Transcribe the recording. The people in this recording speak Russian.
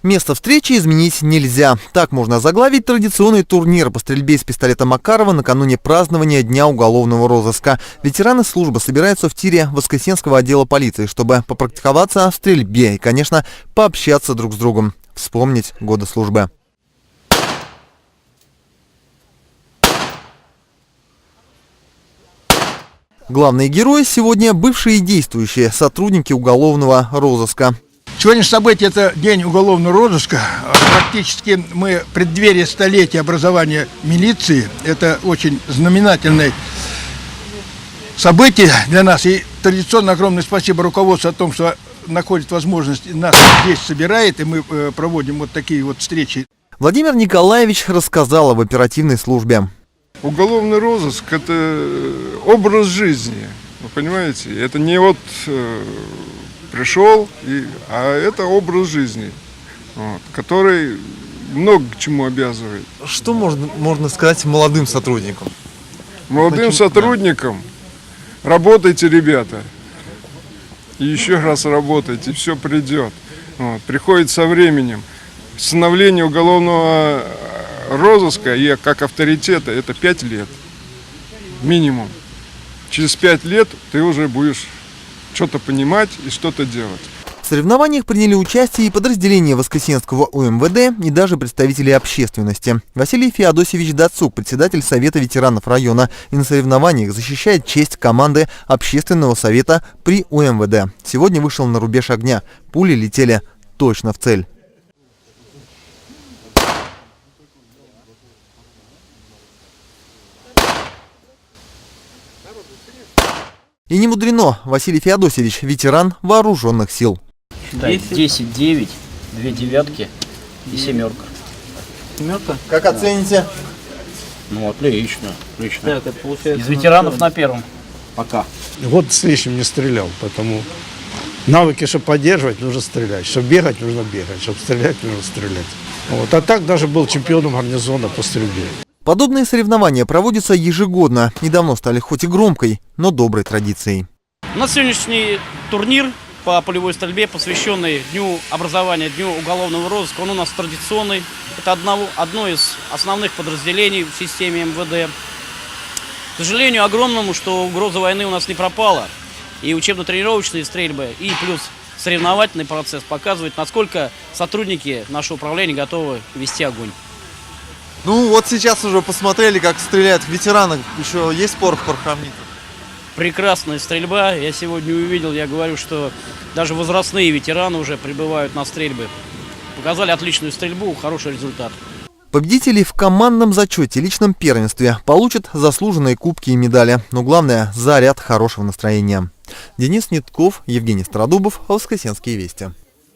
Место встречи изменить нельзя. Так можно озаглавить традиционный турнир по стрельбе из пистолета Макарова накануне празднования Дня уголовного розыска. Ветераны службы собираются в тире Воскресенского отдела полиции, чтобы попрактиковаться в стрельбе и, конечно, пообщаться друг с другом, вспомнить годы службы. Главные герои сегодня бывшие и действующие сотрудники уголовного розыска. Сегодняшнее событие – это день уголовного розыска. Практически мы в преддверии столетия образования милиции. Это очень знаменательное событие для нас. И традиционно огромное спасибо руководству о том, что находит возможность, нас здесь собирает, и мы проводим вот такие вот встречи. Владимир Николаевич рассказал об оперативной службе. Уголовный розыск – это образ жизни, вы понимаете? Это не вот пришел, а это образ жизни, который много к чему обязывает. Что можно сказать молодым сотрудникам? Молодым сотрудникам работайте, ребята, и еще раз работайте, все придет. Приходит со временем. Становление уголовного розыска и как авторитета – это 5 лет минимум. Через 5 лет ты уже будешь что-то понимать и что-то делать. В соревнованиях приняли участие и подразделения Воскресенского УМВД, и даже представители общественности. Василий Феодосевич Дацук, председатель Совета ветеранов района, и на соревнованиях защищает честь команды Общественного совета при УМВД. Сегодня вышел на рубеж огня. Пули летели точно в цель. И не мудрено, Василий Феодосевич, ветеран вооруженных сил. 10, 9, 2 девятки и 7. Семерка? Как оцените? Ну, отлично. Так, это получается из ветеранов на первом. Пока. Год с лишним не стрелял, поэтому навыки, чтобы поддерживать, нужно стрелять. Чтобы бегать, нужно бегать. Чтобы стрелять, нужно стрелять. Вот. А так даже был чемпионом гарнизона по стрельбе. Подобные соревнования проводятся ежегодно. Недавно стали хоть и громкой, но доброй традицией. У нас сегодняшний турнир по полевой стрельбе, посвященный Дню образования, Дню уголовного розыска, он у нас традиционный. Это одно из основных подразделений в системе МВД. К сожалению, огромному, что угроза войны у нас не пропала. И учебно-тренировочные стрельбы, и плюс соревновательный процесс показывает, насколько сотрудники нашего управления готовы вести огонь. Ну вот сейчас уже посмотрели, как стреляют ветераны. Еще есть порох в пороховниках? Прекрасная стрельба. Я сегодня увидел, я говорю, что даже возрастные ветераны уже прибывают на стрельбы. Показали отличную стрельбу, хороший результат. Победители в командном зачете, личном первенстве получат заслуженные кубки и медали. Но главное – заряд хорошего настроения. Денис Нитков, Евгений Стародубов, Воскресенские вести.